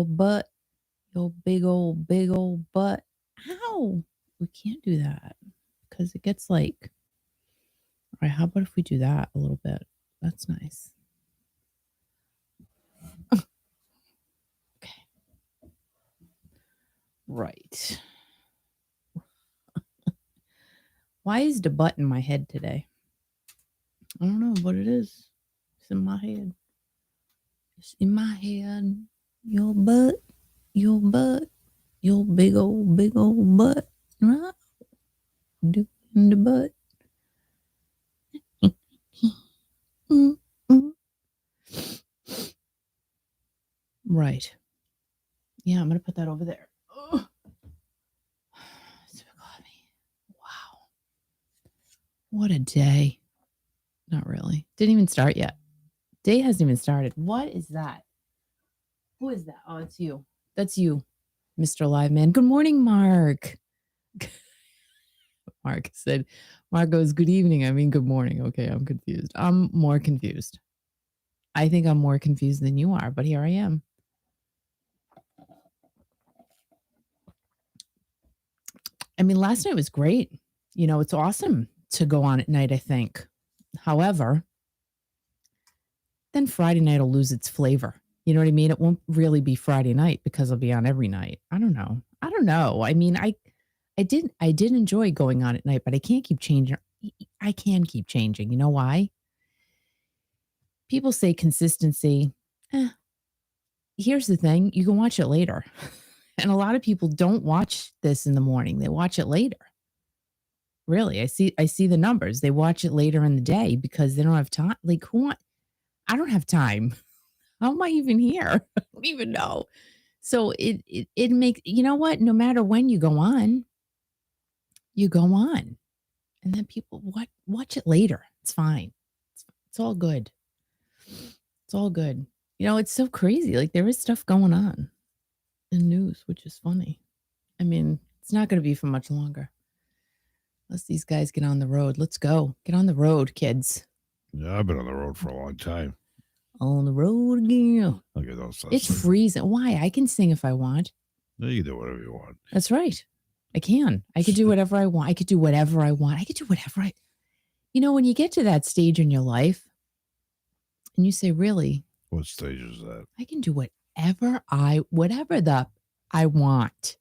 your butt, your big old butt. Ow! We can't do that because it gets like. All right, how about if we do that a little bit? That's nice. Okay. Right. Why is the butt in my head today? I don't know what it is. It's in my head. It's in my head. Your butt, your big old butt. Right? Doing the butt. Right. Yeah, I'm going to put that over there. Oh. Wow. What a day. Not really. Didn't even start yet. Day hasn't even started. What is that? Who is that? Oh, it's you. That's you, Mr. Liveman. Good morning, Mark. Mark goes, good evening. I mean, good morning. Okay, I'm confused. I'm more confused. I think I'm more confused than you are, but here I am. I mean, last night was great. You know, it's awesome to go on at night, I think. However, then Friday night will lose its flavor. You know what I mean? It won't really be Friday night because I'll be on every night. I don't know. I mean, I did enjoy going on at night, but I can't keep changing. I can keep changing. You know why? People say consistency. Here's the thing. You can watch it later. And a lot of people don't watch this in the morning. They watch it later. Really, I see the numbers. They watch it later in the day because they don't have time. Like, I don't have time. How am I even here? I don't even know. So it makes, you know what? No matter when you go on, and then people watch it later. It's fine. It's all good. It's all good. You know, it's so crazy. Like, there is stuff going on in news, which is funny. I mean, it's not going to be for much longer. Unless these guys get on the road. Let's go. Get on the road, kids. Yeah, I've been on the road for a long time. On the road again. Okay, don't stop it's singing. freezing. Why? I can sing if I want. No, you can do whatever you want. That's right. I can. I could do whatever I want. I could do whatever I want. I could do whatever I... You know, when you get to that stage in your life and you say, really? What stage is that? I can do whatever I want.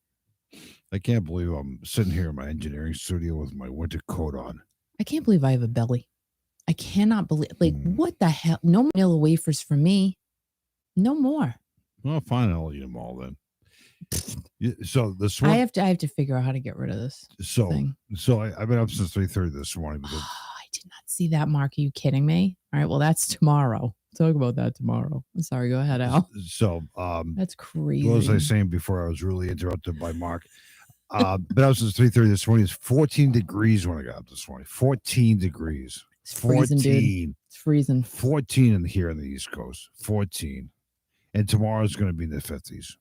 I can't believe I'm sitting here in my engineering studio with my winter coat on. I can't believe I have a belly. I cannot believe, like, what the hell? No more vanilla wafers for me. No more. Well, fine, I'll eat them all then. So this one, I have to figure out how to get rid of this thing. So I've been up since 3:30 this morning. Because I did not see that, Mark. Are you kidding me? All right, well, that's tomorrow. Talk about that tomorrow. I'm sorry. Go ahead, Al. So that's crazy. What was I saying before I was really interrupted by Mark? But I was since 3:30 this morning. It's 14 degrees when I got up this morning. 14 degrees. It's freezing, 14. Dude. It's freezing. 14 here on the East Coast. 14. And tomorrow's going to be in the 50s.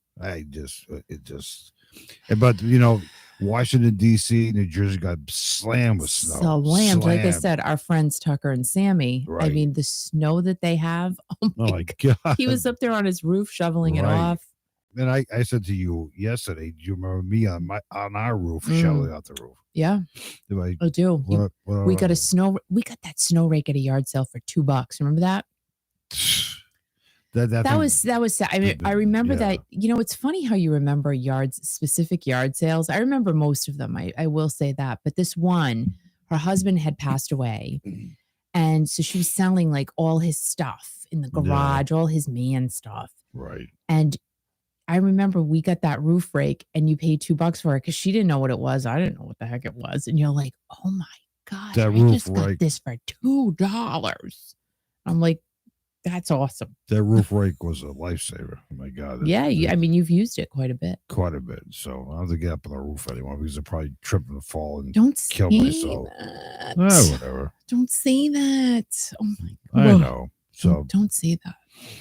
But, you know, Washington, D.C., New Jersey got slammed with snow. Slammed. Like I said, our friends Tucker and Sammy, right. I mean, the snow that they have. Oh, my God. He was up there on his roof shoveling it off. And I said to you yesterday, do you remember me on our roof shoveling out the roof? Yeah, I do. We got that snow rake at a yard sale for $2. Remember that? That was. I mean, I remember that. You know, it's funny how you remember specific yard sales. I remember most of them. I will say that. But this one, her husband had passed away, and so she was selling like all his stuff in the garage, all his man stuff. Right. And I remember we got that roof rake and you paid $2 for it because she didn't know what it was. I didn't know what the heck it was. And you're like, oh my God, I just got this for $2. I'm like, that's awesome. That roof rake was a lifesaver. Oh my God. Yeah. I mean, you've used it quite a bit. Quite a bit. So I don't have to get up on the roof anymore because I'll probably trip and fall and kill myself. Whatever. Don't say that. Oh my God. I know. So don't say that.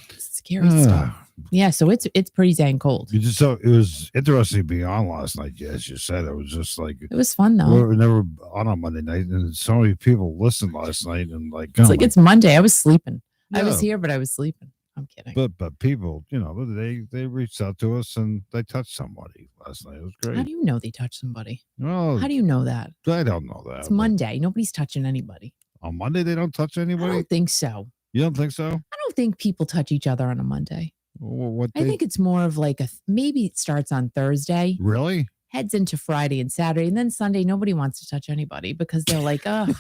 It's scary stuff. Yeah, so it's pretty dang cold. It was interesting being on last night. As you said, it was just like it was fun though. We were never on Monday night, and so many people listened last night, and like it's Monday. I was sleeping. Yeah. I was here, but I was sleeping. I'm kidding. But people, they reached out to us and they touched somebody last night. It was How great. do you know they touched somebody? Well, How do you know that? I don't know It's that. But Monday. Nobody's touching anybody. on Monday they don't touch I anybody. don't think so. You don't think so? I don't think people touch each other on a Monday. Well, what I think it's more of like maybe it starts on Thursday, really? heads into Friday and Saturday, and then Sunday, nobody wants to touch anybody because they're like, ugh.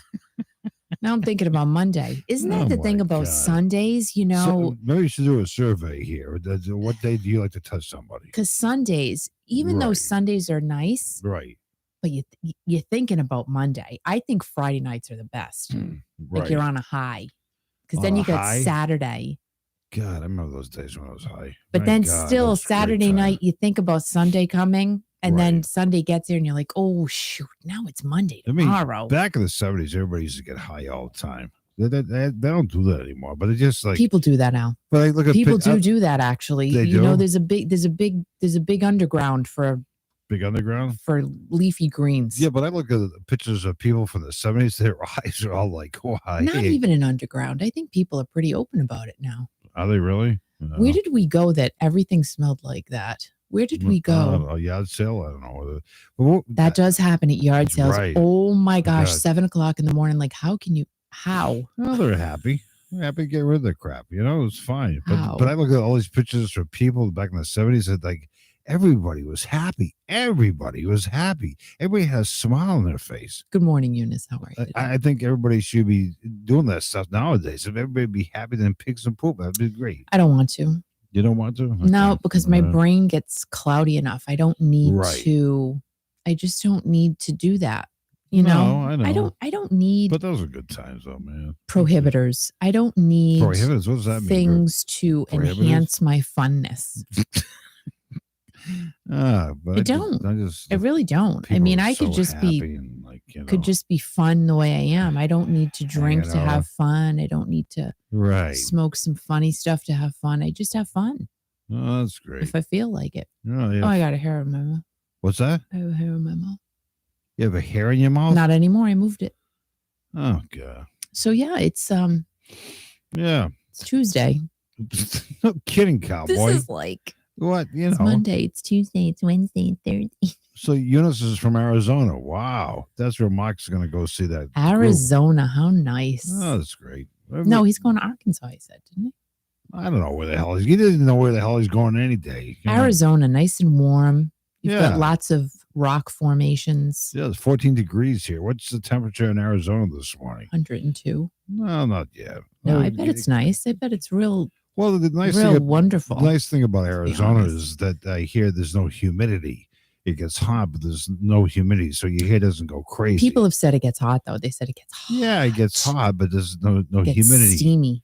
Now I'm thinking about Monday. Isn't that Oh the my thing about God. Sundays? So maybe you should do a survey here. What day do you like to touch somebody? Because Sundays, even though Right. Sundays are nice, Right. but you're thinking about Monday. I think Friday nights are the best. Right. Like you're on a high. Because then On you a got high? Saturday. God, I remember those days when I was high. But My then God, still those great Saturday times. night, you think about Sunday coming, and then Right. Sunday gets here, and you're like, oh shoot, now it's Monday I mean, tomorrow. back in the 70s, everybody used to get high all the time. They don't do that anymore. But it's just like People do that now. But I look at People do that actually. They You know, do? there's a big underground for big underground. leafy greens. Yeah, but I look at the pictures of people from the 70s. Their eyes are all like, why? Not even an underground. I think people are pretty open about it now. Are they really? No. Where did we go that everything smelled like that? Where did we go? A yard sale? I don't know. But That does happen at yard sales. Right. Oh my gosh, God. 7:00 in the morning. Like, how can you? How? Well, they're happy. They're happy to get rid of the crap. It's fine. How? But I look at all these pictures of people back in the 70s that like everybody was happy. Everybody was happy. Everybody had a smile on their face. Good morning, Eunice. How are you today? I think everybody should be doing that stuff nowadays. If everybody be happy than pigs and poop, that'd be great. I don't want to. You don't want to? No, Okay. because my brain gets cloudy enough. I don't need Right. to. I just don't need to do that. No, I know. I don't need But those are good times, though, man. prohibitors. I don't need Prohibitors? What does that mean? things to Prohibitors? enhance my funness. But I don't. I just I really don't. I people mean, are I could so just be happy and like, could just be fun the way I am. I don't need to drink to out. have fun. I don't need to right. smoke some funny stuff to have fun. I just have fun Oh, that's great. if I feel like it. Oh, yeah. Oh, I got a hair in my mouth. What's that? I have a hair in my mouth. You have a hair in your mouth? Not anymore. I moved it. Oh, God. So yeah, it's Yeah. it's Tuesday. No kidding, cowboy. This is like What? it's Monday, it's Tuesday, it's Wednesday, it's Thursday. So Eunice is from Arizona. Wow. That's where Mark's going to go see that. group. Arizona, how nice. Oh, that's great. No, he's going to Arkansas, he said, didn't he? I don't know where the hell he's. He didn't know where the hell he's going any day. Arizona, nice and warm. You've Yeah. got lots of rock formations. Yeah, it's 14 degrees here. What's the temperature in Arizona this morning? 102. No, not yet. No, I bet it's nice. I bet it's real Well, the nice wonderful. The nice thing about Arizona honest. is that I hear there's no humidity. It gets hot, but there's no humidity, so your hair doesn't go crazy. People have said it gets hot, though. They said it gets hot. Yeah, it gets hot, but there's no It gets humidity. steamy.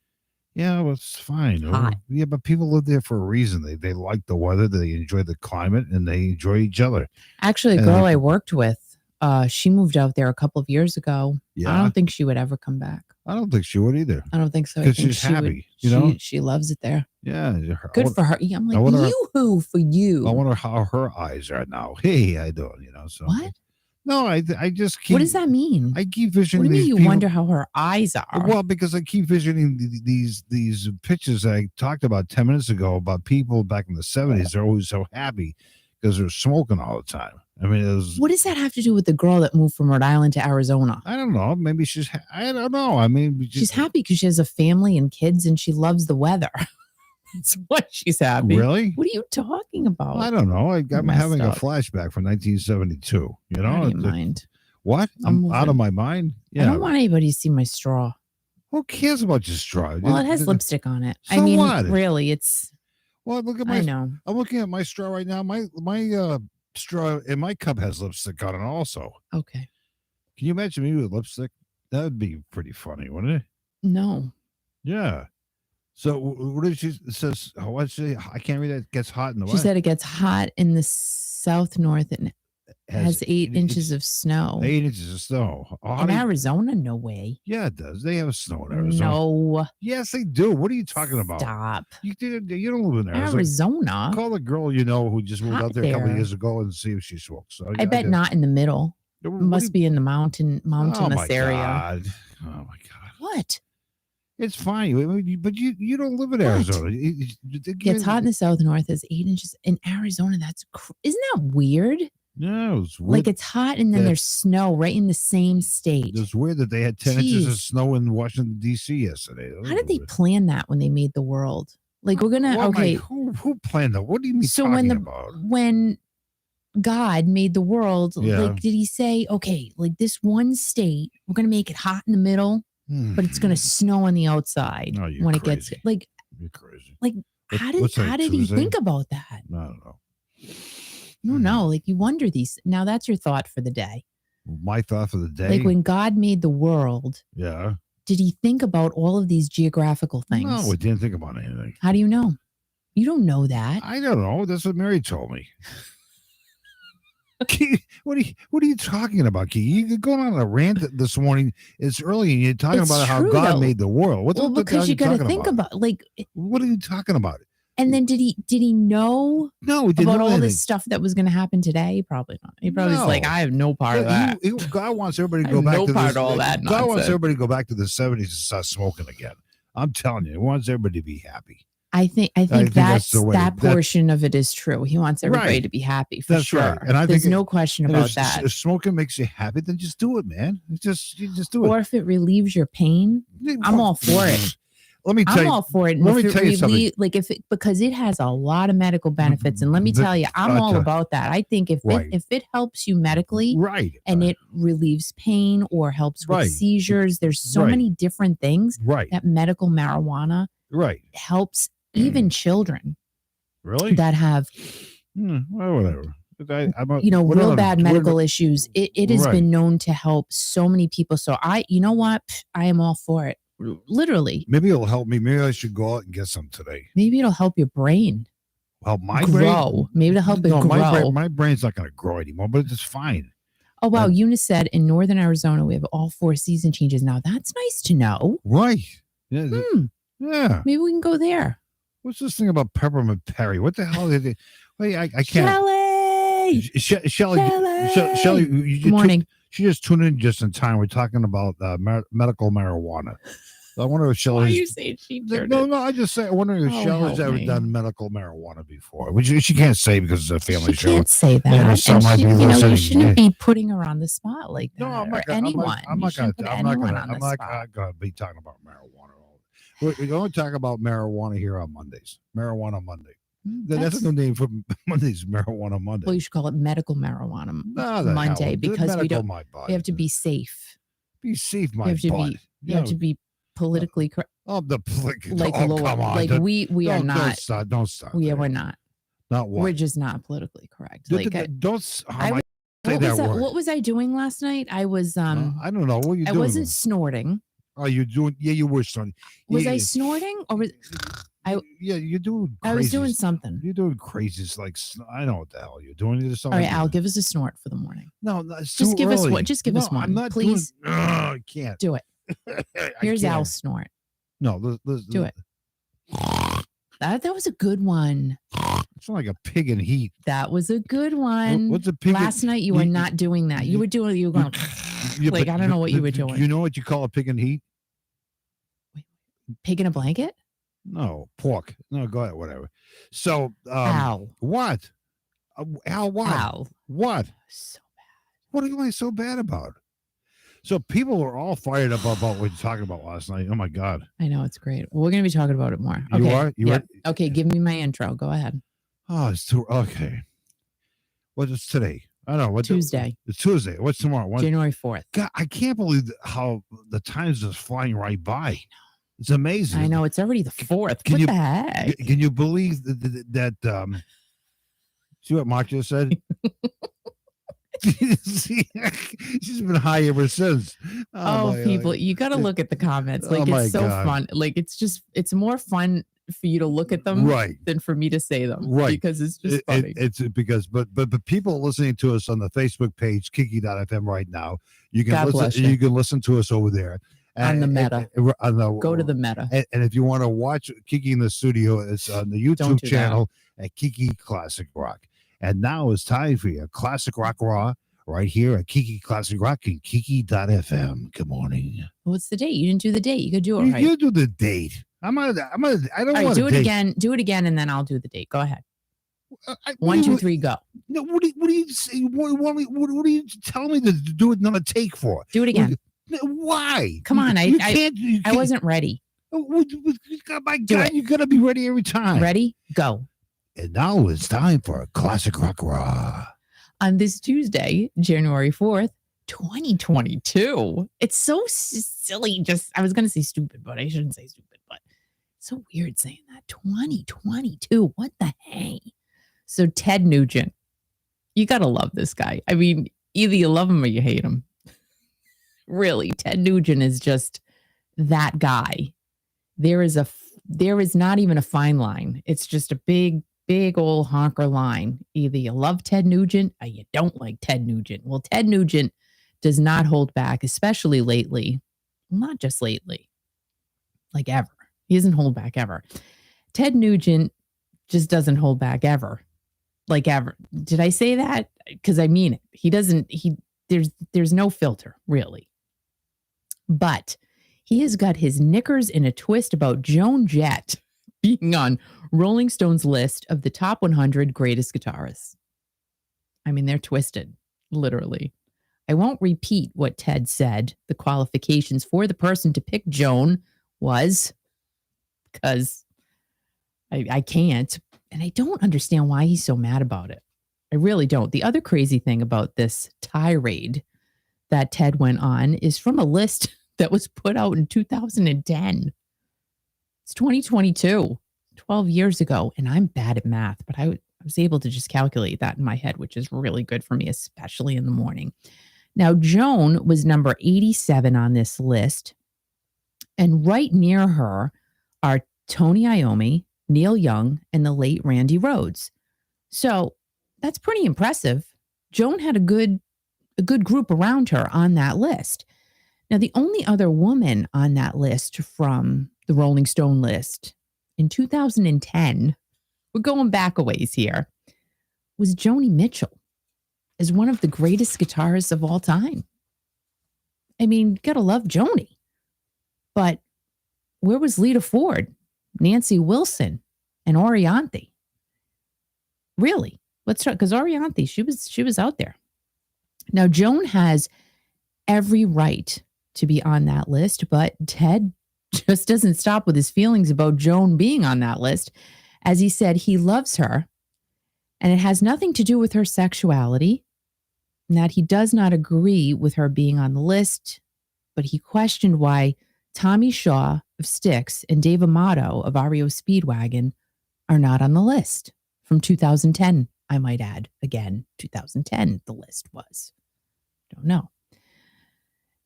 Yeah, well, it's fine. Hot. Yeah, but people live there for a reason. They like the weather, they enjoy the climate, and they enjoy each other. Actually, a And girl I- I worked with, she moved out there a couple of years ago. Yeah. I don't think she would ever come back. I don't think she would either. I don't think so. I 'Cause think she's she would- happy, you know? She loves it there. Yeah. Good for her. Yeah, I'm like, wonder- yoo-hoo for you. I wonder how her eyes are now. Hey, I don't, So What? No, I just keep. What does that mean? I keep What do visioning you mean these you people. wonder how her eyes are? Well, because I keep visioning these pictures I talked about 10 minutes ago about people back in the 70s. They're always so happy because they're smoking all the time. I mean, it was. What does that have to do with the girl that moved from Rhode Island to Arizona? I don't know. Maybe she's. I don't know. I mean, She's happy because she has a family and kids and she loves the weather. That's why she's happy. Really? What are you talking about? I don't know. I'm Messed having up. a flashback from 1972. You know, Out of your mind. What? I'm I'm out of moving. my mind. I Yeah. don't want anybody to see my straw. Who cares about your straw? Well, it has lipstick on it. I So mean, what? really, it's. Well, look at I my. know. I'm looking at my straw right now. My straw in my cup has lipstick on it also. Okay. Can you imagine me with lipstick? That would be pretty funny, wouldn't it? No. Yeah. So what did she says? What she? I can't read that. It gets hot in the She said it gets hot in the south north and has 8 inches of snow. 8 inches of snow. How In do you- Arizona, no way. yeah, it does. They have snow in Arizona. No. Yes, they do. What are you talking about? Stop. You don't live in Arizona. Arizona. Call the girl you know who just moved Hot out there a couple of there. years ago and see if she smokes. So, I bet not in the middle. It must be in the mountainous area. God. Oh my God. What? It's fine, but you don't live in What? Arizona. Gets hot in the south, north is 8 inches. In Arizona, isn't that weird? No, it's weird. Like it's hot and then there's snow right in the same state. It's weird that they had 10 inches of Jeez. snow in Washington, D.C. yesterday. How did they plan that when they made the world? Like we're gonna who planned that? What do you mean So about? when God made the world, Yeah. like did he say, okay, like this one state, we're gonna make it hot in the middle, but it's gonna snow on the outside when it gets like you're crazy. Like how did he think about that? I don't know. No, like you wonder these. Now that's your thought for the day. My thought for the day. Like when God made the world. Yeah. Did he think about all of these geographical things? No, we didn't think about anything. How do you know? You don't know that. I don't know. That's what Mary told me. What are you talking about, Kiki? You're going on a rant this morning. It's early and you're talking about how God made the world. Because you got to think about like what are you talking about? And then did he know about all anything. This stuff that was going to happen today? Probably not. He probably was like, I have no part of that. God wants everybody to go back to part all that nonsense. God wants everybody to go back to the 70s and start smoking again. I'm telling you, he wants everybody to be happy. I think that portion of it is true. He wants everybody to be happy for sure. Right. And there's no question about that. If smoking makes you happy, then just do it, man. You just do it. Or if it relieves your pain, I'm all for it. Let me tell you. I'm all for it. Let me tell you something. Like because it has a lot of medical benefits, and let me tell you, I'm all about that. I think if it helps you medically, and it relieves pain or helps with seizures, there's so many different things that medical marijuana helps even children. Really? That have well, whatever. Real bad medical issues. It has been known to help so many people. So I am all for it. Literally. Maybe it'll help me. Maybe I should go out and get some today. Maybe it'll help your brain. Help my grow. Brain? Maybe it'll help it grow. My brain's not going to grow anymore, but it's fine. Oh, wow. Eunice said in Northern Arizona, we have all 4 season changes now. That's nice to know. Right. Yeah. Yeah. Maybe we can go there. What's this thing about Peppermint Perry? What the hell did it? Wait, I can't. Shelly, good morning. She just tuned in just in time. We're talking about medical marijuana. I wonder if Shelly. Why are you saying she turned No, I just say I wonder if Shelly's ever done medical marijuana before, which she can't say because it's a family show. She can't say that. And you shouldn't be putting her on the spot like that. No, I'm not gonna. I'm not going to be talking about marijuana. We're going to talk about marijuana here on Mondays. Marijuana Monday. That's a new name for Monday's Marijuana Monday. Well, you should call it medical marijuana Monday because we have to be safe. Be safe, my butt. You have to be politically correct. Oh, come on. Like we are not. Don't stop. We're not. Not what? We're just not politically correct. Don't say that word. What was I doing last night? I was I don't know. What were you doing? I wasn't snorting. Oh, you doing? Yeah, you were snorting. Was I snorting or was you're doing. I was doing something. You're doing crazy. It's like I know what the hell you're doing. All right, Al, give us a snort for the morning. No, just give us one. Just give us one. I'm not please. I can't do it. Here's Al's snort. No, let's do it. That was a good one. It's like a pig in heat. That was a good one. What's a pig? Last night you were not doing that. You were going like I don't know what you were doing. You know what you call a pig in heat? Pig in a blanket? No, pork. No, go ahead, whatever. So, Al. What? Al, what? Al. What? So bad. What are you so bad about? So people are all fired up about what you're talking about last night. Oh my God. I know, it's great. We're going to be talking about it more. Okay. You are? You ready? Okay, give me my intro. Go ahead. Oh, it's too okay. What is today? I don't know. Tuesday. It's Tuesday. What's tomorrow? January 4th. God, I can't believe how the time's just flying right by. It's amazing. I know. It's already the 4th. The heck? Can you believe that see what Mark just said? She's been high ever since. People, you got to look at the comments. Like it's so fun. Like it's more fun for you to look at them than for me to say them. Because it's just funny. It's because but people listening to us on the Facebook page, Kiki.fm right now, you can listen to us over there. On the Meta. Go to the Meta. And if you want to watch Kiki in the studio, it's on the YouTube channel at Kiki Classic Rock. And now it's time for your Classic Rock Raw right here at Kiki Classic Rock and Kiki.fm. Good morning. What's the date? You didn't do the date. You could do it You right. You do the date. I don't All right, want do to it date. again. Do it again, and then I'll do the date. Go ahead. What 1, 2, 3, go. No, what do you say? What are you telling me to do it another take for? Do it again. Why? Come on, you can't. I wasn't ready. My God, you gotta be ready every time. Ready? Go. And now it's time for a Classic Rock Raw. On this Tuesday, January 4th, 2022. It's so silly. I was going to say stupid, but I shouldn't say stupid, but it's so weird saying that. 2022. What the hey? So Ted Nugent, you got to love this guy. I mean, either you love him or you hate him. Really, Ted Nugent is just that guy. There is not even a fine line. It's just a big old honker line. Either you love Ted Nugent or you don't like Ted Nugent. Well, Ted Nugent does not hold back, especially lately. Not just lately, like ever. He doesn't hold back ever. Ted Nugent just doesn't hold back ever. Like ever. Did I say that? Because I mean it. There's no filter, really. But he has got his knickers in a twist about Joan Jett being on Rolling Stone's list of the top 100 greatest guitarists. I mean, they're twisted, literally. I won't repeat what Ted said. The qualifications for the person to pick Joan was, because I can't. And I don't understand why he's so mad about it. I really don't. The other crazy thing about this tirade that Ted went on is from a list that was put out in 2010. It's 2022, 12 years ago. And I'm bad at math, but I was able to just calculate that in my head, which is really good for me, especially in the morning. Now, Joan was number 87 on this list. And right near her are Tony Iommi, Neil Young, and the late Randy Rhoads. So that's pretty impressive. Joan had a good group around her on that list. Now, the only other woman on that list from the Rolling Stone list in 2010, we're going back a ways here, was Joni Mitchell as one of the greatest guitarists of all time. I mean, gotta love Joni. But where was Lita Ford, Nancy Wilson, and Orianthi? Really? Let's start, because Orianthi, she was out there. Now, Joan has every right to be on that list, but Ted just doesn't stop with his feelings about Joan being on that list. As he said, he loves her, and it has nothing to do with her sexuality, and that he does not agree with her being on the list, but he questioned why Tommy Shaw of Styx and Dave Amato of REO Speedwagon are not on the list from 2010. I might add, again, 2010, the list was. Don't know.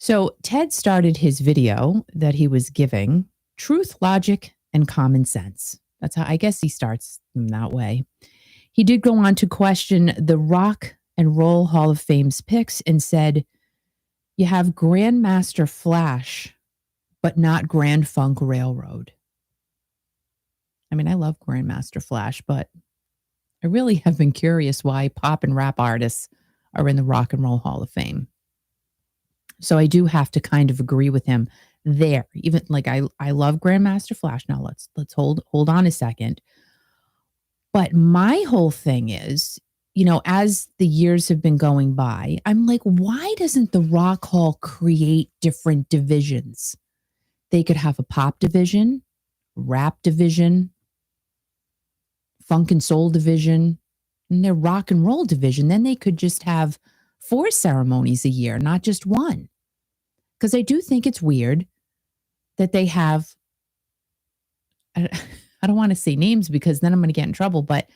So Ted started his video that he was giving, Truth, Logic, and Common Sense. That's how, I guess he starts them that way. He did go on to question the Rock and Roll Hall of Fame's picks and said, you have Grandmaster Flash, but not Grand Funk Railroad. I mean, I love Grandmaster Flash, but I really have been curious why pop and rap artists are in the Rock and Roll Hall of Fame. So I do have to kind of agree with him there. Even like I love Grandmaster Flash. Now let's hold on a second. But my whole thing is, as the years have been going by, I'm like, why doesn't the Rock Hall create different divisions? They could have a pop division, rap division, funk and soul division, and their rock and roll division. Then they could just have 4 ceremonies a year, not just one. Because I do think it's weird that they have, I don't want to say names because then I'm going to get in trouble, but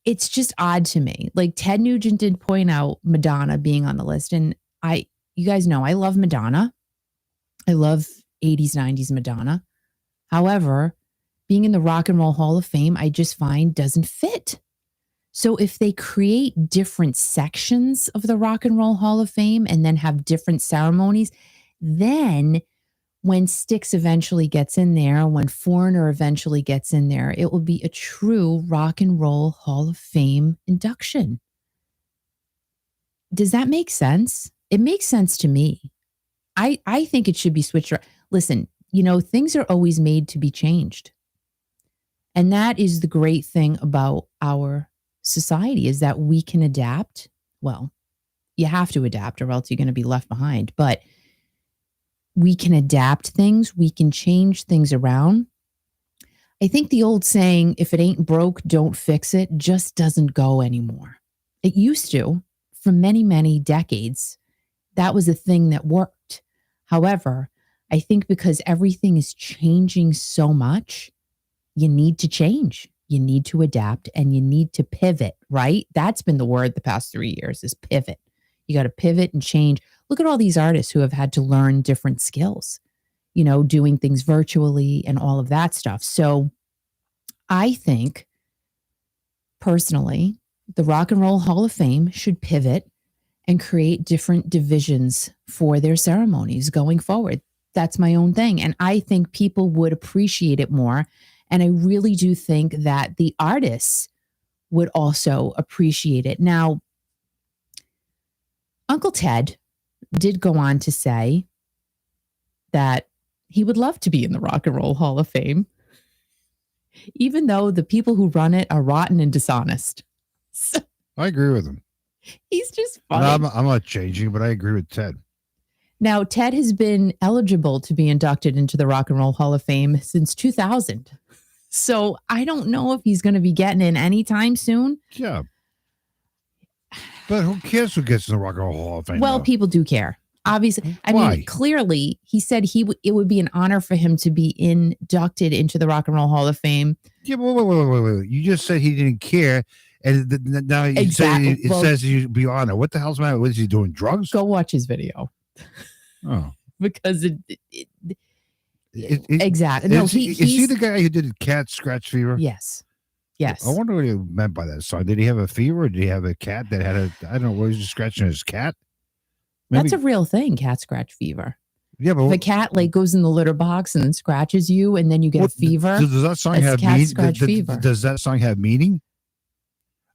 it's just odd to me. Like Ted Nugent did point out Madonna being on the list. And you guys know, I love Madonna. I love 80s, 90s Madonna. However, being in the Rock and Roll Hall of Fame, I just find doesn't fit. So if they create different sections of the Rock and Roll Hall of Fame and then have different ceremonies, then when Styx eventually gets in there, when Foreigner eventually gets in there, it will be a true Rock and Roll Hall of Fame induction. Does that make sense? It makes sense to me. I think it should be switched around. Listen, things are always made to be changed. And that is the great thing about our society is that we can adapt. Well, you have to adapt or else you're going to be left behind. But we can adapt things. We can change things around. I think the old saying, if it ain't broke, don't fix it, just doesn't go anymore. It used to for many, many decades. That was a thing that worked. However, I think because everything is changing so much, you need to change. You need to adapt and you need to pivot, right? That's been the word the past 3 years is pivot. You got to pivot and change. Look at all these artists who have had to learn different skills, doing things virtually and all of that stuff. So I think personally, the Rock and Roll Hall of Fame should pivot and create different divisions for their ceremonies going forward. That's my own thing. And I think people would appreciate it more. And I really do think that the artists would also appreciate it. Now, Uncle Ted did go on to say that he would love to be in the Rock and Roll Hall of Fame, even though the people who run it are rotten and dishonest. So I agree with him. He's just funny. I'm not changing, but I agree with Ted. Now, Ted has been eligible to be inducted into the Rock and Roll Hall of Fame since 2000. So I don't know if he's going to be getting in anytime soon. Yeah. But who cares who gets in the Rock and Roll Hall of Fame? Well, though? People do care. Obviously. I mean, clearly, he said it would be an honor for him to be inducted into the Rock and Roll Hall of Fame. Yeah, wait. You just said he didn't care. And now you say it says you'd be honored. What the hell's the matter? What is he doing? Drugs? Go watch his video. Oh. Because exactly. No, is he the guy who did cat scratch fever? Yes. I wonder what he meant by that song. Did he have a fever or did he have a cat that had I don't know, was he scratching his cat? Maybe. That's a real thing, cat scratch fever. Yeah, but if a cat goes in the litter box and then scratches you and then you get a fever. Does that song have meaning? Does that song have meaning?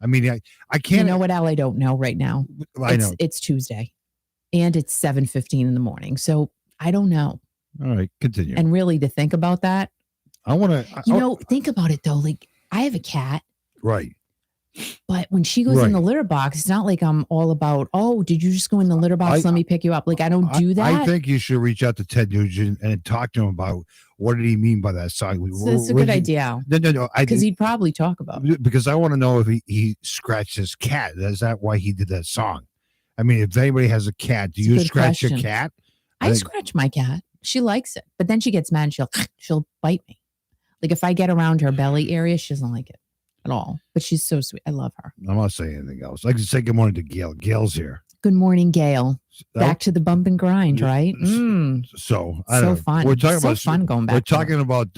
I mean, I can't. You know what, Al? I don't know right now. I know. It's Tuesday and it's 7:15 in the morning. So I don't know. All right, continue. And really to think about that. I want to. Think about it though. I have a cat. Right. But when she goes in the litter box, it's not like I'm all about, did you just go in the litter box? Let me pick you up. I don't do that. I think you should reach out to Ted Nugent and talk to him about what did he mean by that song. So that's a good idea. No. Because he'd probably talk about it. Because I want to know if he scratched his cat. Is that why he did that song? I mean, if anybody has a cat, do you scratch your cat? I scratch my cat. She likes it. But then she gets mad and she'll bite me. If I get around her belly area, she doesn't like it at all. But she's so sweet. I love her. I'm not saying anything else. I can say good morning to Gail. Gail's here. Good morning, Gail. Back to the bump and grind, right? So I don't know. Fun. We're talking about fun going back. We're talking about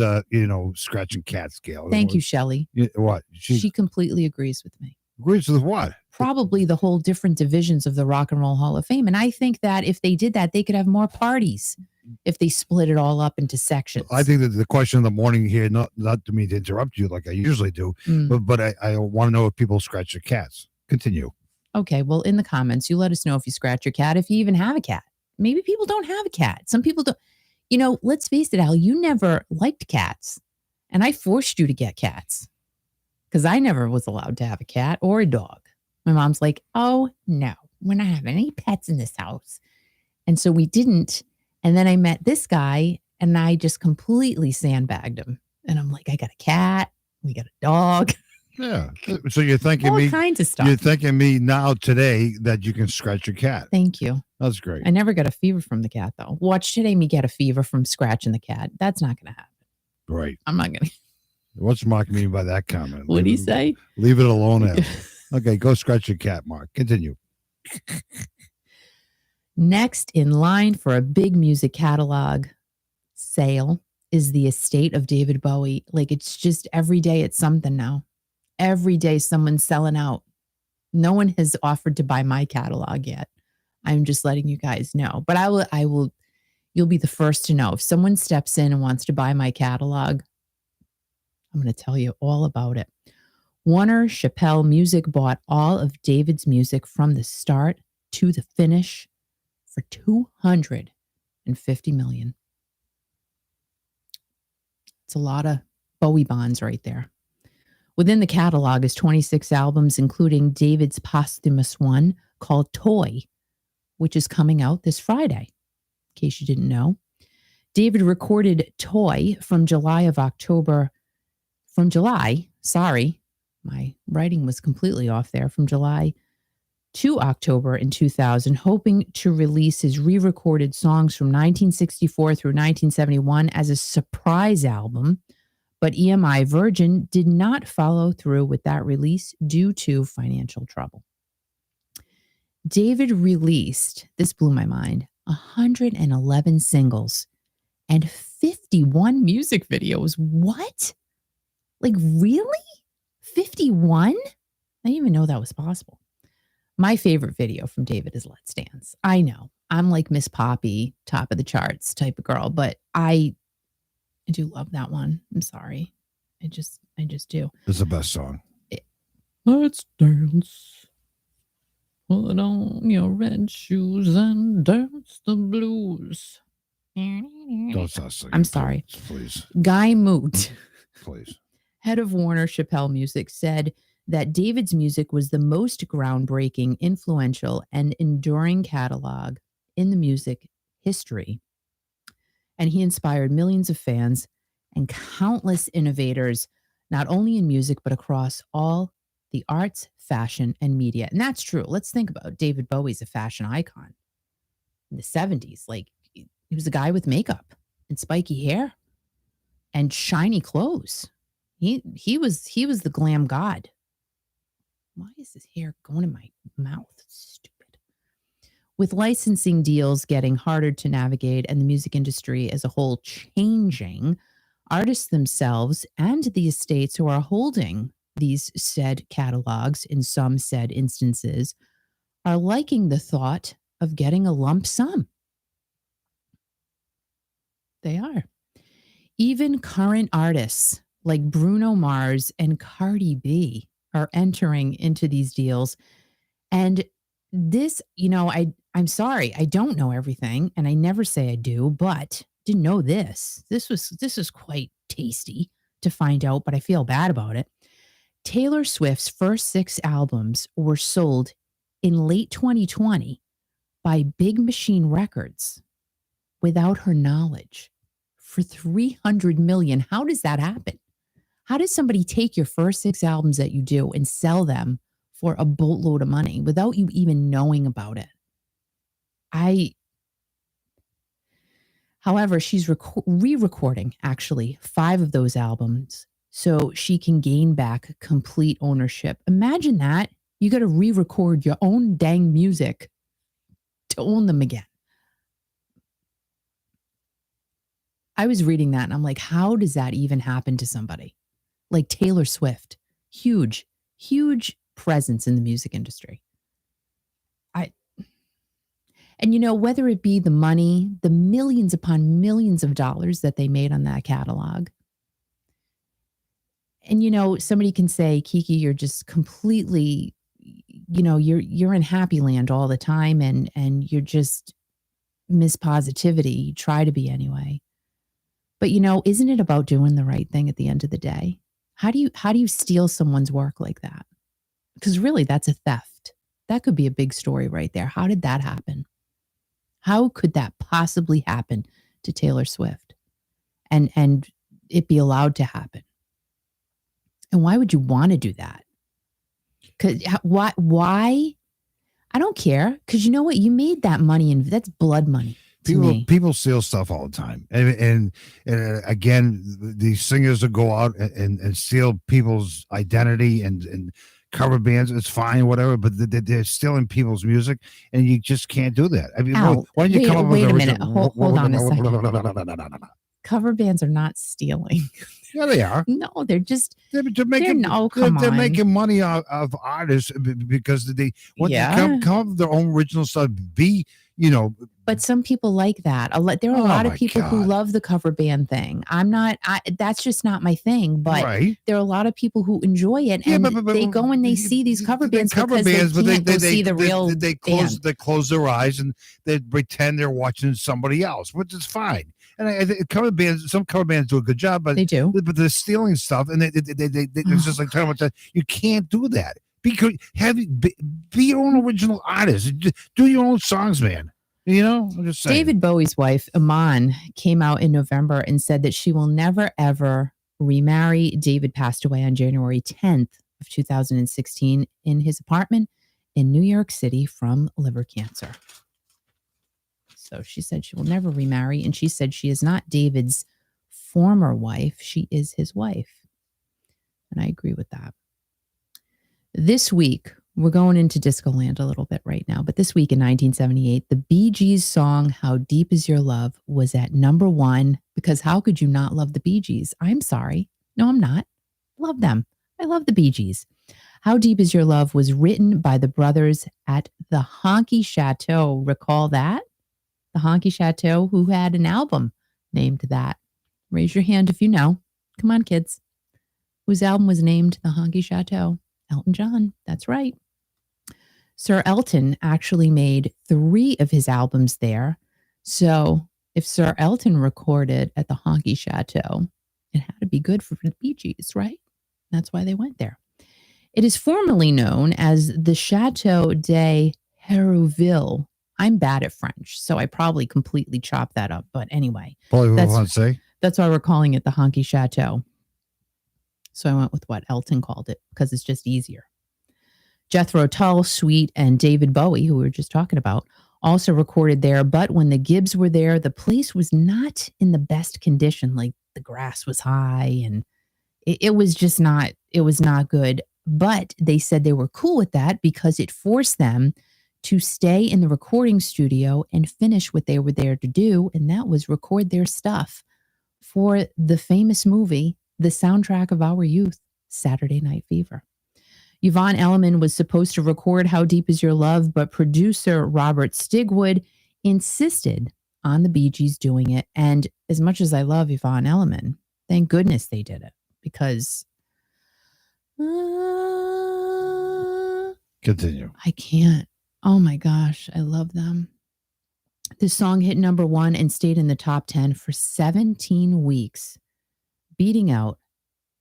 scratching cats, Gail. Thank you, Shelley. What? She completely agrees with me. Agrees with what? Probably the whole different divisions of the Rock and Roll Hall of Fame. And I think that if they did that, they could have more parties if they split it all up into sections. I think that the question of the morning here, not to me to interrupt you like I usually do, but I want to know if people scratch their cats. Continue. Okay, well, in the comments, you let us know if you scratch your cat, if you even have a cat. Maybe people don't have a cat. Some people don't. Let's face it, Al, you never liked cats. And I forced you to get cats because I never was allowed to have a cat or a dog. My mom's like, oh, no, we're not having any pets in this house. And so we didn't. And then I met this guy and I just completely sandbagged him. And I'm like, I got a cat. We got a dog. Yeah. So you're thanking all me. Kinds of stuff. You're thanking me now today that you can scratch your cat. Thank you. That's great. I never got a fever from the cat, though. Watch today me get a fever from scratching the cat. That's not going to happen. Right. I'm not going to. What's Mark mean by that comment? What did he say? Leave it alone, Al. Okay, go scratch your cat, Mark. Continue. Next in line for a big music catalog sale is the estate of David Bowie. It's just every day it's something now. Every day someone's selling out. No one has offered to buy my catalog yet. I'm just letting you guys know. But I will, you'll be the first to know. If someone steps in and wants to buy my catalog, I'm going to tell you all about it. Warner Chappell Music bought all of David's music from the start to the finish for $250 million. It's a lot of Bowie bonds right there. Within the catalog is 26 albums, including David's posthumous one called Toy, which is coming out this Friday, in case you didn't know. David recorded Toy from July, my writing was completely off there, from July to October in 2000, hoping to release his re-recorded songs from 1964 through 1971 as a surprise album. But EMI Virgin did not follow through with that release due to financial trouble. David released, this blew my mind, 111 singles and 51 music videos. What? Like, really? 51? I didn't even know that was possible. My favorite video from David is Let's Dance. I know, I'm like Miss Poppy, top of the charts type of girl, but I do love that one. I'm sorry. I just do. It's the best song. Let's dance. Put on your red shoes and dance the blues. Don't stop singing. I'm sorry. Please. Guy Moot, Please. head of Warner Chappelle Music, said that David's music was the most groundbreaking, influential, and enduring catalog in the music history. And he inspired millions of fans and countless innovators, not only in music, but across all the arts, fashion, and media. And that's true. Let's think about it. David Bowie's a fashion icon in the 70s. Like, he was a guy with makeup and spiky hair and shiny clothes. He was the glam god. Why is his hair going in my mouth? It's stupid. With licensing deals getting harder to navigate and the music industry as a whole changing, artists themselves and the estates who are holding these said catalogs in some said instances are liking the thought of getting a lump sum. They are. Even current artists like Bruno Mars and Cardi B are entering into these deals. And this, I'm sorry, I don't know everything, and I never say I do, but didn't know this. This was quite tasty to find out, but I feel bad about it. Taylor Swift's first 6 albums were sold in late 2020 by Big Machine Records without her knowledge for $300 million. How does that happen? How does somebody take your first 6 albums that you do and sell them for a boatload of money without you even knowing about it? However, she's re-recording actually 5 of those albums so she can gain back complete ownership. Imagine that. You got to re-record your own dang music to own them again. I was reading that and I'm like, how does that even happen to somebody? Like Taylor Swift, huge presence in the music industry. And whether it be the money, the millions upon millions of dollars that they made on that catalog. And somebody can say, Kiki, you're just completely, you're in happy land all the time and you're just Miss Positivity. You try to be anyway. But isn't it about doing the right thing at the end of the day? How do you steal someone's work like that? Because really, that's a theft. That could be a big story right there. How did that happen? How could that possibly happen to Taylor Swift? And it be allowed to happen? And why would you want to do that? Because why? I don't care. Because you know what? You made that money and that's blood money. People steal stuff all the time, and again, these singers will go out and steal people's identity and cover bands. It's fine, whatever, but they're stealing people's music, and you just can't do that. I mean, why don't you come up with a minute? Hold on a second. Cover bands are not stealing. Yeah, they are. No, they're just they're making money out of artists because they come up with their own original stuff. But some people like that. There are a Oh lot of my people who God. love the cover band thing. That's just not my thing. But Right. there are a lot of people who enjoy it, Yeah, and but they go and they see these cover bands because they can't go see the real band. They close their eyes and they pretend they're watching somebody else, which is fine. And I think some cover bands do a good job, but They do. But they're stealing stuff, and it's just like talking about that. You can't do that. Be your own original artist. Do your own songs, man. I'm just saying. David Bowie's wife, Iman, came out in November and said that she will never, ever remarry. David passed away on January 10th of 2016 in his apartment in New York City from liver cancer. So she said she will never remarry. And she said she is not David's former wife. She is his wife. And I agree with that. This week, we're going into disco land a little bit right now, but this week in 1978, the Bee Gees song, How Deep Is Your Love, was at number 1 because how could you not love the Bee Gees? I'm sorry. No, I'm not. Love them. I love the Bee Gees. How Deep Is Your Love was written by the brothers at the Honky Chateau. Recall that? The Honky Chateau, who had an album named that. Raise your hand if you know. Come on, kids. Whose album was named The Honky Chateau? Elton John. That's right. Sir Elton actually made 3 of his albums there. So if Sir Elton recorded at the Honky Chateau, it had to be good for the Bee Gees, right? That's why they went there. It is formally known as the Chateau de Hérouville. I'm bad at French, so I probably completely chopped that up. But anyway, that's why we're calling it the Honky Chateau. So I went with what Elton called it because it's just easier. Jethro Tull, Sweet, and David Bowie, who we were just talking about, also recorded there. But when the Gibbs were there, the place was not in the best condition. Like the grass was high and it was just not, it was not good. But they said they were cool with that because it forced them to stay in the recording studio and finish what they were there to do. And that was record their stuff for the famous movie, the soundtrack of our youth, Saturday Night Fever. Yvonne Elliman was supposed to record How Deep Is Your Love, but producer Robert Stigwood insisted on the Bee Gees doing it. And as much as I love Yvonne Elliman, thank goodness they did it because continue. I can't. Oh my gosh, I love them. This song hit number 1 and stayed in the top 10 for 17 weeks, beating out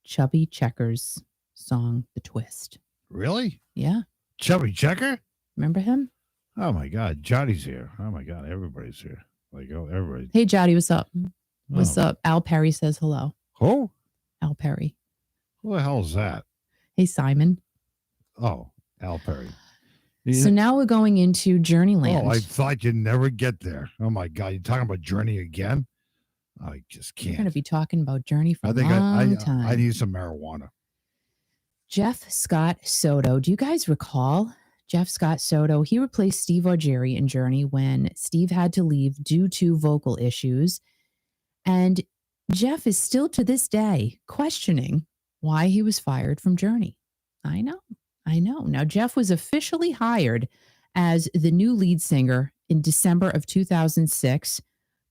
Chubby Checker's song, The Twist. Really? Yeah. Chubby Checker? Remember him? Oh my God. Johnny's here. Oh my God. Everybody's here. Like, oh, everybody. Hey, Jody, what's up? What's up? Al Perry says hello. Who? Al Perry. Who the hell is that? Hey, Simon. Oh, Al Perry. So now we're going into Journeyland. Oh, I thought you'd never get there. Oh my God. You're talking about Journey again? I just can't. We're going to be talking about Journey for a long time. I need some marijuana. Jeff Scott Soto. Do you guys recall Jeff Scott Soto? He replaced Steve Augeri in Journey when Steve had to leave due to vocal issues. And Jeff is still to this day questioning why he was fired from Journey. I know. Now, Jeff was officially hired as the new lead singer in December of 2006,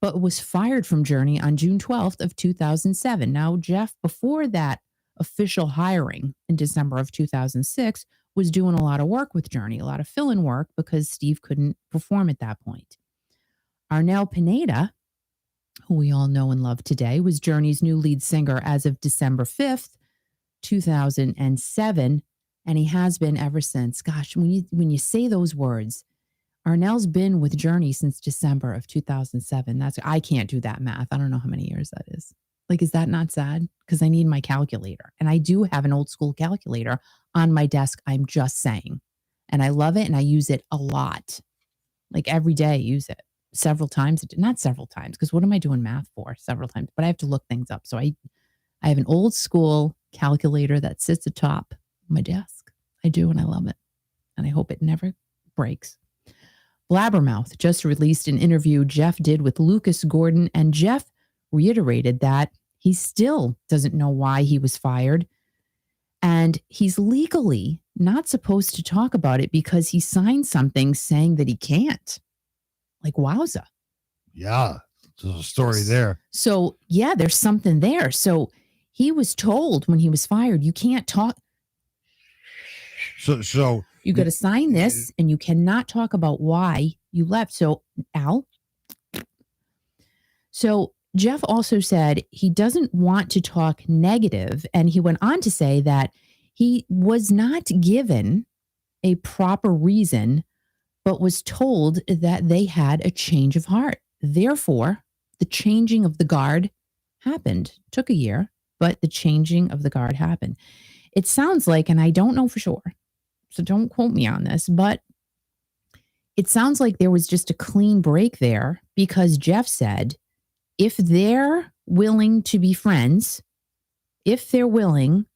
but was fired from Journey on June 12th of 2007. Now, Jeff, before that official hiring in December of 2006, was doing a lot of work with Journey, a lot of fill-in work because Steve couldn't perform at that point. Arnel Pineda, who we all know and love today, was Journey's new lead singer as of December 5th, 2007, and he has been ever since. Gosh, when you say those words, Arnel's been with Journey since December of 2007. I can't do that math. I don't know how many years that is. Like, is that not sad? Because I need my calculator. And I do have an old school calculator on my desk. I'm just saying. And I love it and I use it a lot. Like every day I use it several times. Not several times, because what am I doing math for? Several times. But I have to look things up. So I have an old school calculator that sits atop my desk. I do, and I love it. And I hope it never breaks. Blabbermouth just released an interview Jeff did with Lucas Gordon, and Jeff reiterated that he still doesn't know why he was fired. And he's legally not supposed to talk about it because he signed something saying that he can't. Like, wowza. Yeah. There's a story there. So, yeah, there's something there. So he was told when he was fired, you can't talk. So You got to sign this and you cannot talk about why you left. So, Al. So Jeff also said he doesn't want to talk negative. And he went on to say that he was not given a proper reason, but was told that they had a change of heart. Therefore, the changing of the guard happened. Took a year, but the changing of the guard happened. It sounds like, and I don't know for sure, so don't quote me on this, but it sounds like there was just a clean break there because Jeff said, if they're willing to be friends, if they're willing,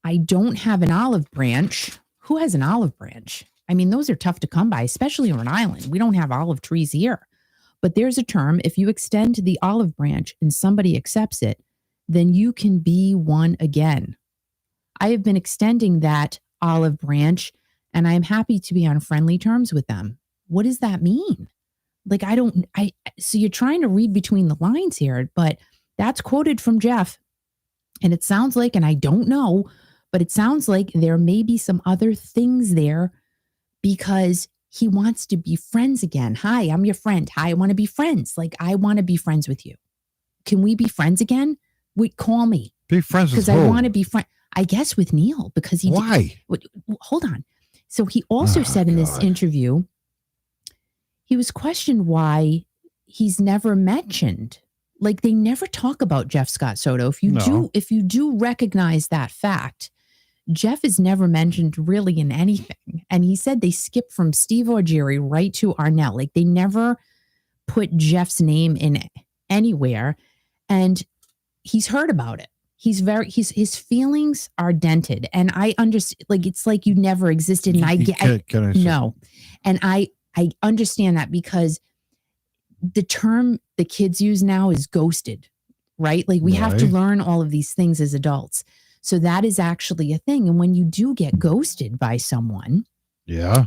I don't have an olive branch. Who has an olive branch? I mean, those are tough to come by, especially on an island. We don't have olive trees here. But there's a term, if you extend the olive branch and somebody accepts it, then you can be one again. I have been extending that olive branch and I'm happy to be on friendly terms with them. What does that mean? Like, so you're trying to read between the lines here, but that's quoted from Jeff. And it sounds like, and I don't know, but it sounds like there may be some other things there because he wants to be friends again. Hi, I'm your friend. Hi, I want to be friends. Like, I want to be friends with you. Can we be friends again? Call me. Be friends with who? Because I want to be friends. I guess with Neil, because he Why? Hold on. So he also said in this interview, he was questioned why he's never mentioned. Like, they never talk about Jeff Scott Soto. If you do recognize that fact, Jeff is never mentioned really in anything. And he said they skipped from Steve Augeri right to Arnell. Like, they never put Jeff's name in it anywhere. And he's heard about it. His feelings are dented. And I understand, like, it's like you never existed. And no. And I understand that because the term the kids use now is ghosted, right? Like, we have to learn all of these things as adults. So that is actually a thing. And when you do get ghosted by someone,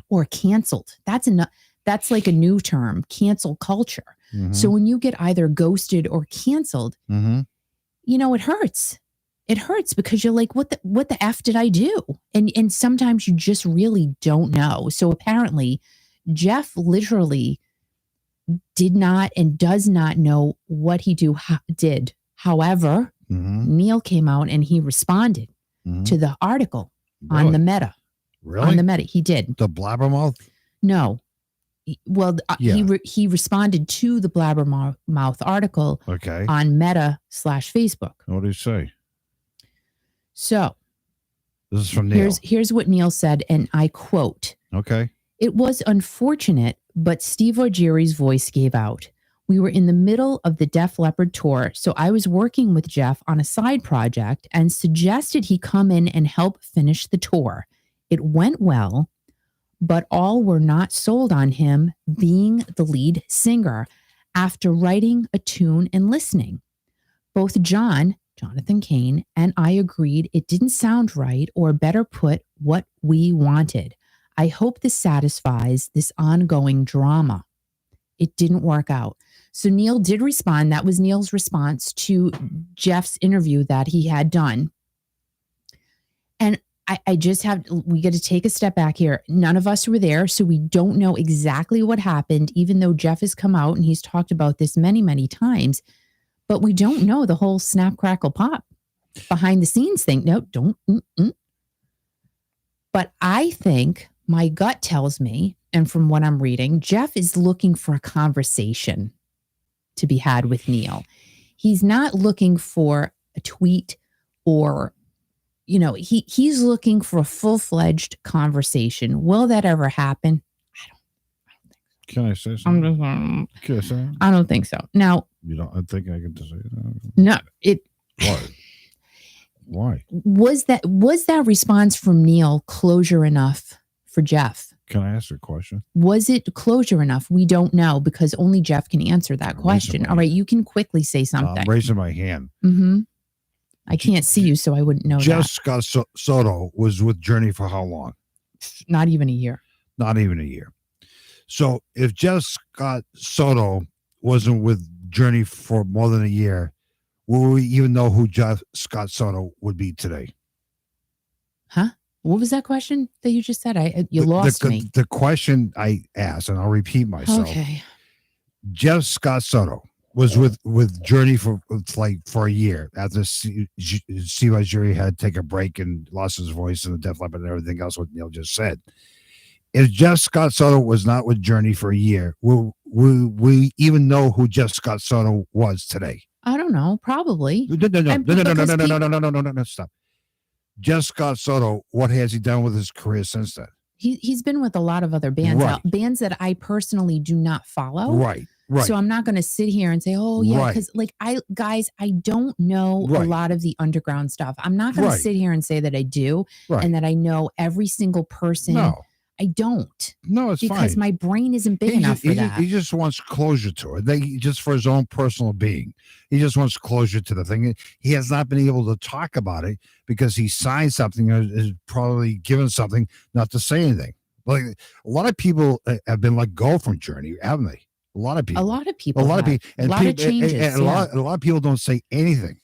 or canceled, that's like a new term, cancel culture. Mm-hmm. So when you get either ghosted or canceled, it hurts. It hurts because you're like, what the F did I do? And sometimes you just really don't know. So apparently Jeff literally did not and does not know what he did. However, Neil came out and he responded to the article on the Meta. Really? On the Meta, he did. The Blabbermouth? No. He responded to the Blabbermouth article on Meta/Facebook. What did he say? So, this is from Neil. Here's what Neil said, and I quote. Okay. It was unfortunate, but Steve Augeri's voice gave out. We were in the middle of the Def Leppard tour, so I was working with Jeff on a side project and suggested he come in and help finish the tour. It went well, but all were not sold on him being the lead singer after writing a tune and listening. Both Jonathan Cain, and I agreed it didn't sound right, or better put, what we wanted. I hope this satisfies this ongoing drama. It didn't work out. So Neil did respond. That was Neil's response to Jeff's interview that he had done. And we got to take a step back here. None of us were there, so we don't know exactly what happened, even though Jeff has come out and he's talked about this many, many times. But we don't know the whole snap, crackle, pop behind the scenes thing. No, don't. But I think my gut tells me, and from what I'm reading, Jeff is looking for a conversation to be had with Neil. He's not looking for a tweet or, he's looking for a full-fledged conversation. Will that ever happen? I don't think so. Can I say something? Can I say that? I don't think so. Now, you don't. I think I can say that. No, Why? Was that response from Neil closure enough for Jeff? Can I ask a question? Was it closure enough? We don't know because only Jeff can answer that question. All right, you can quickly say something. I'm raising my hand. I can't see you, so I wouldn't know Jeff that. Scott Soto was with Journey for how long? Not even a year. Not even a year. So if Jeff Scott Soto wasn't with Journey for more than a year, will we even know who Jeff Scott Soto would be today? Huh? What was that question that you just said? You lost me. The question I asked, and I'll repeat myself. Okay. Jeff Scott Soto was with Journey for a year after Steve Jury had to take a break and lost his voice and the Def Leppard and everything else what Neil just said. If Jeff Scott Soto was not with Journey for a year, will we even know who Jeff Scott Soto was today? I don't know. Probably. No, stop. Jeff Scott Soto, what has he done with his career since then? He's been with a lot of other bands, bands that I personally do not follow. Right. So I'm not going to sit here and say, oh yeah, because I don't know a lot of the underground stuff. I'm not going to sit here and say that I do and that I know every single person. No. I don't. No, it's because fine. My brain isn't big enough for that. He just wants closure to it. Just for his own personal being. He just wants closure to the thing. He has not been able to talk about it because he signed something or is probably given something not to say anything. Like a lot of people have been let go from Journey, haven't they? A lot of people. And a lot of changes. And a lot of people don't say anything.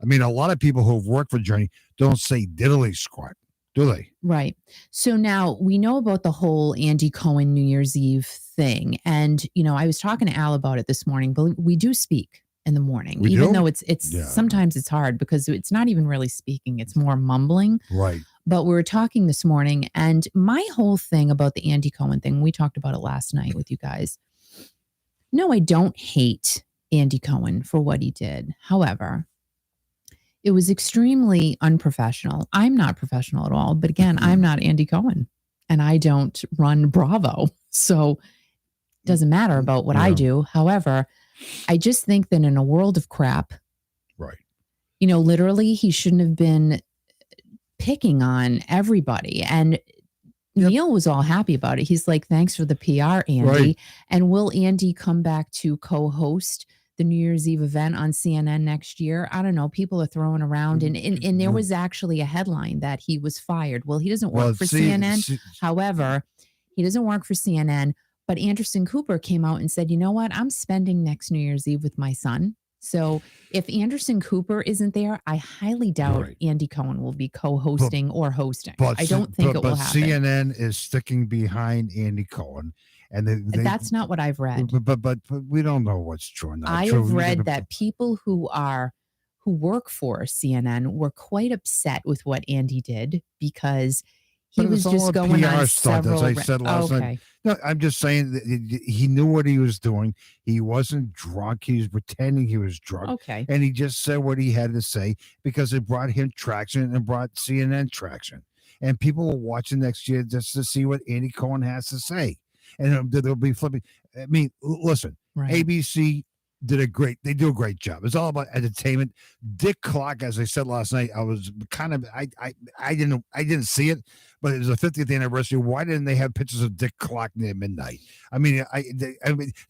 I mean, a lot of people who have worked for Journey don't say diddly squat. Do they? Right. So now we know about the whole Andy Cohen New Year's Eve thing. And, I was talking to Al about it this morning, but we do speak in the morning, even though it's sometimes it's hard because it's not even really speaking. It's more mumbling. Right. But we were talking this morning and my whole thing about the Andy Cohen thing, we talked about it last night with you guys. No, I don't hate Andy Cohen for what he did. However, it was extremely unprofessional. I'm not professional at all. But again, I'm not Andy Cohen and I don't run Bravo. So it doesn't matter about what I do. However, I just think that in a world of crap, literally he shouldn't have been picking on everybody. And Neil was all happy about it. He's like, thanks for the PR, Andy. Right. And will Andy come back to co-host the New Year's Eve event on CNN next year? I don't know. People are throwing around and there was actually a headline that he was fired. Well, he doesn't work for CNN. However, he doesn't work for CNN, but Anderson Cooper came out and said, you know what? I'm spending next New Year's Eve with my son. So if Anderson Cooper isn't there, I highly doubt Andy Cohen will be co-hosting or hosting. I don't think it will happen. CNN is sticking behind Andy Cohen. And that's not what I've read. But we don't know what's true or not. I have read that people who work for CNN were quite upset with what Andy did because he was just going on several. As I said last night. No, I'm just saying that he knew what he was doing. He wasn't drunk. He was pretending he was drunk. Okay. And he just said what he had to say because it brought him traction and brought CNN traction. And people will watch it next year just to see what Andy Cohen has to say. And they'll be flipping. I mean, listen, ABC they do a great job. It's all about entertainment. Dick Clark, as I said last night, I was kind of, I didn't see it, but it was the 50th anniversary. Why didn't they have pictures of Dick Clark near midnight? I mean,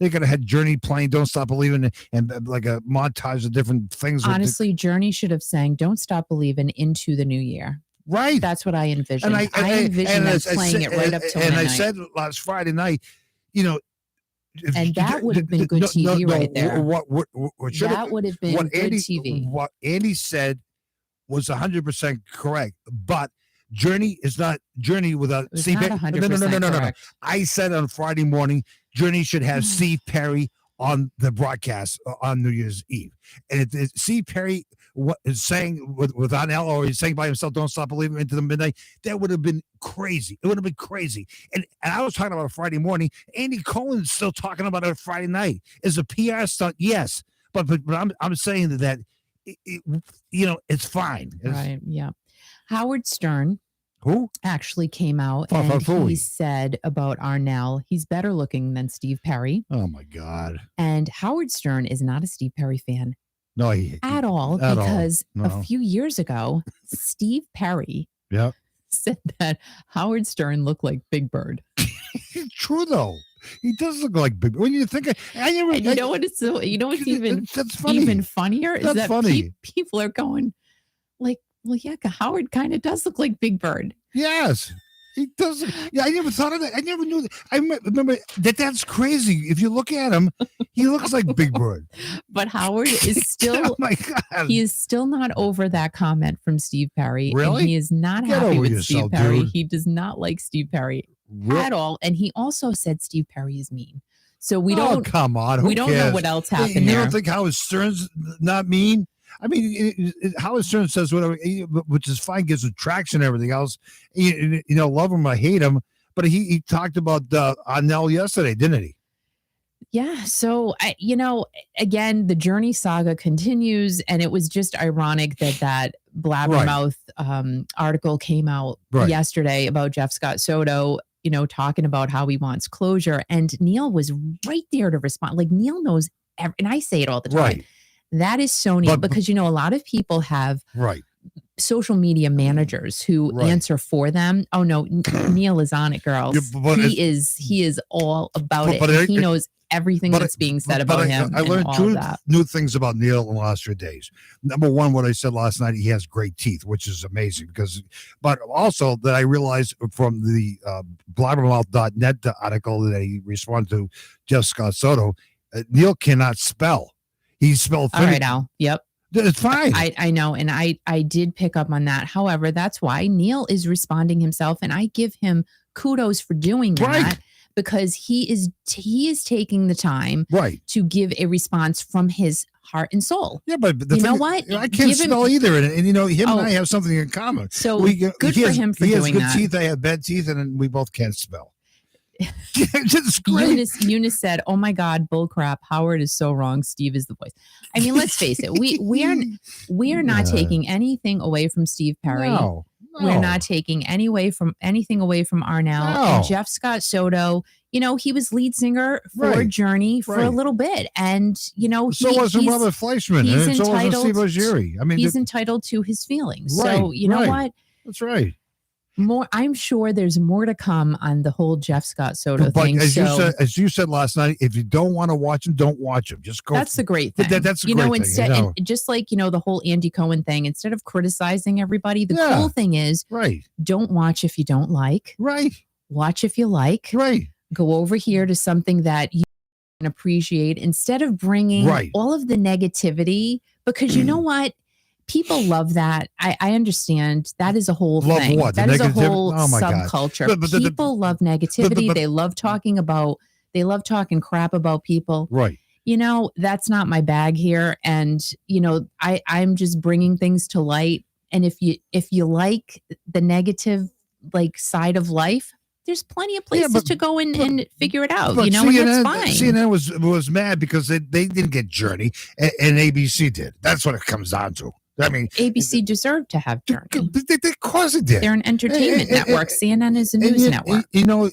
they could have had Journey playing "Don't Stop Believing" and like a montage of different things. Honestly, Journey should have sang "Don't Stop Believing" into the new year. Right. That's what I envisioned. I envisioned them playing it right up till midnight. And I said last Friday night, and that would have been good TV right there. What that would have been good TV. What Andy said was 100% correct, but Journey is not Journey without Steve Perry. No. I said on Friday morning, Journey should have Steve Perry on the broadcast on New Year's Eve. And if Steve Perry is saying without L, or he's saying by himself, "Don't Stop Believing" into the midnight, that would have been crazy. It would have been crazy. And I was talking about a Friday morning. Andy Cohen's still talking about it Friday night. Is a PR stunt? Yes. But I'm saying that it's fine. Right. Yeah. Howard Stern. Who actually came out and he said about Arnell, he's better looking than Steve Perry. Oh my God. And Howard Stern is not a Steve Perry fan. No, at all, because a few years ago, Steve Perry said that Howard Stern looked like Big Bird. It's true though. He does look like Big Bird. When you think what's even funnier is that people are going like, well, yeah, Howard kind of does look like Big Bird. Yes. He doesn't. Yeah, I never thought of that. I never knew that. I remember that. That's crazy. If you look at him, he looks like Big Bird. But Howard is Oh still, my God. he is still not over that comment from Steve Perry. Really? And he is not Get happy over with yourself, Steve Perry. dude. He does not like Steve Perry at all. And he also said Steve Perry is mean. So we don't, come on. Who we don't know cares? what else happened You there. don't think Howard Stern's not mean? I mean, Howard Stern says whatever, which is fine, gives him traction and everything else. Love him or hate him. But he talked about Arnell yesterday, didn't he? Yeah. So, again, the Journey saga continues. And it was just ironic that blabbermouth article came out yesterday about Jeff Scott Soto, talking about how he wants closure. And Neil was right there to respond. Like, Neil knows, and I say it all the time. Right. That is so neat because, a lot of people have social media managers who answer for them. Oh no, Neil is on it, girls. Yeah, he is all about it. He knows everything that's being said about him. I learned two new things about Neil in the last 3 days. Number one, what I said last night, he has great teeth, which is amazing but also that I realized from the blabbermouth.net article that he responded to Jeff Scott Soto, Neil cannot spell. He spelled all right, Al. Yep. It's fine. I know. And I did pick up on that. However, that's why Neil is responding himself. And I give him kudos for doing that because he is taking the time to give a response from his heart and soul. Yeah, but you know what? I can't spell either. And him and I have something in common. So good for him for doing that. He has good teeth. I have bad teeth and we both can't spell. It's great. Eunice said, "Oh my God, bullcrap! Howard is so wrong. Steve is the voice." I mean, let's face it. We are not taking anything away from Steve Perry. No. We're not taking anything away from Arnell and Jeff Scott Soto. He was lead singer for Journey for a little bit, and so wasn't Robert Fleischman, and so wasn't Steve Ozeri. I mean, he's entitled to his feelings. So you know what? That's right. I'm sure there's more to come on the whole Jeff Scott Soto thing. As you said last night, if you don't want to watch him, don't watch him. Just go. That's the great thing. That's the great thing. And just like the whole Andy Cohen thing, instead of criticizing everybody, the cool thing is don't watch if you don't like. Right. Watch if you like. Right. Go over here to something that you can appreciate instead of bringing all of the negativity, because you know what? People love that. I understand. That is a whole thing. What? That is a whole God. subculture. People love negativity. They love talking crap about people. Right. That's not my bag here. And, I'm just bringing things to light. And if you like the negative, side of life, there's plenty of places to go and figure it out. And that's fine. CNN was mad because they didn't get Journey and ABC did. That's what it comes down to. I mean, ABC deserved to have Journey. Of course it did. They're an entertainment network. CNN is a news network.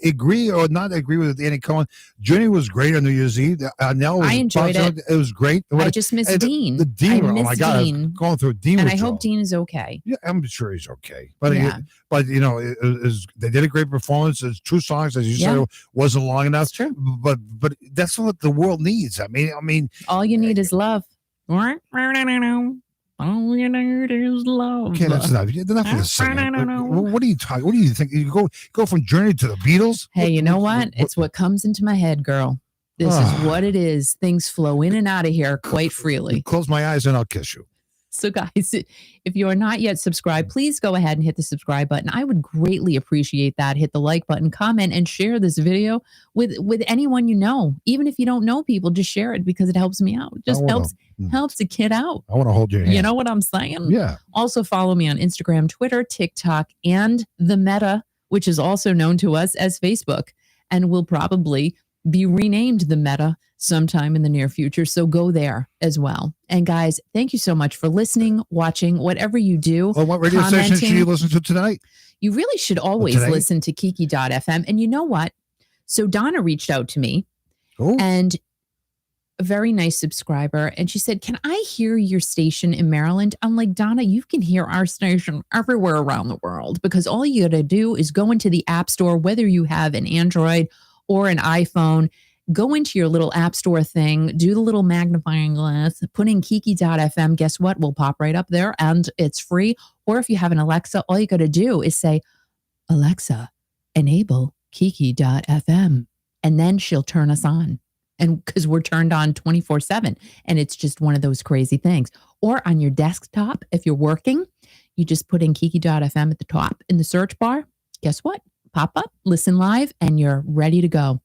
Agree or not agree with Andy Cohen, Journey was great on New Year's Eve. I enjoyed it. It was great. I just miss Dean. The Dean. Oh my God, I was going through Dean. And I hope Dean is okay. Yeah, I'm sure he's okay. But they did a great performance. There's 2 songs, as you said, it wasn't long enough. That's true. But that's what the world needs. I mean, all you need is love. All you need is love. Okay, that's enough. Enough of the singing. What are you talking? What do you think? You go from Journey to the Beatles? Hey, you know what? It's what comes into my head, girl. This is what it is. Things flow in and out of here quite freely. Close my eyes and I'll kiss you. So guys, if you are not yet subscribed, please go ahead and hit the subscribe button. I would greatly appreciate that. Hit the like button, comment, and share this video with anyone you know. Even if you don't know people, just share it because it helps me out. It just helps the kid out. I want to hold your hand. You know what I'm saying? Yeah. Also follow me on Instagram, Twitter, TikTok, and the Meta, which is also known to us as Facebook, and will probably be renamed the Meta sometime in the near future. So go there as well. And guys, thank you so much for listening, watching, whatever you do. Well, what radio station should you listen to tonight? You really should always listen to Kiki.fm. And you know what? So Donna reached out to me and a very nice subscriber. And she said, "Can I hear your station in Maryland?" I'm like, "Donna, you can hear our station everywhere around the world because all you got to do is go into the App Store, whether you have an Android or an iPhone. Go into your little app store thing, do the little magnifying glass, put in Kiki.fm. Guess what? We'll pop right up there and it's free. Or if you have an Alexa, all you got to do is say, Alexa, enable Kiki.fm, and then she'll turn us on. And because we're turned on 24/7, and it's just one of those crazy things. Or on your desktop, if you're working, you just put in Kiki.fm at the top in the search bar. Guess what? Pop up, listen live, and you're ready to go.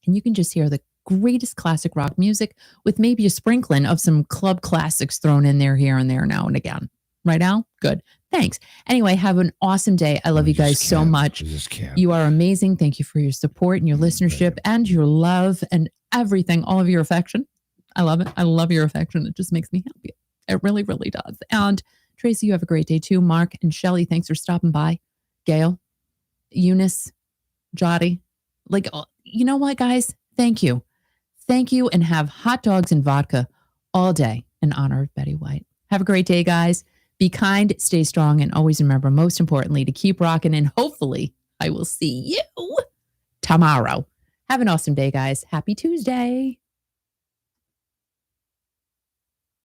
And you can just hear the greatest classic rock music with maybe a sprinkling of some club classics thrown in there here and there now and again. Right, Al? Good. Thanks. Anyway, have an awesome day. I love you guys so much. You are amazing. Thank you for your support and your listenership and your love and everything, all of your affection. I love it. I love your affection. It just makes me happy. It really, really does. And Tracy, you have a great day too. Mark and Shelly, thanks for stopping by. Gail, Eunice, Jotty. Like, you know what, guys? Thank you. Thank you, and have hot dogs and vodka all day in honor of Betty White. Have a great day, guys. Be kind, stay strong, and always remember, most importantly, to keep rocking. And hopefully I will see you tomorrow. Have an awesome day, guys. Happy Tuesday.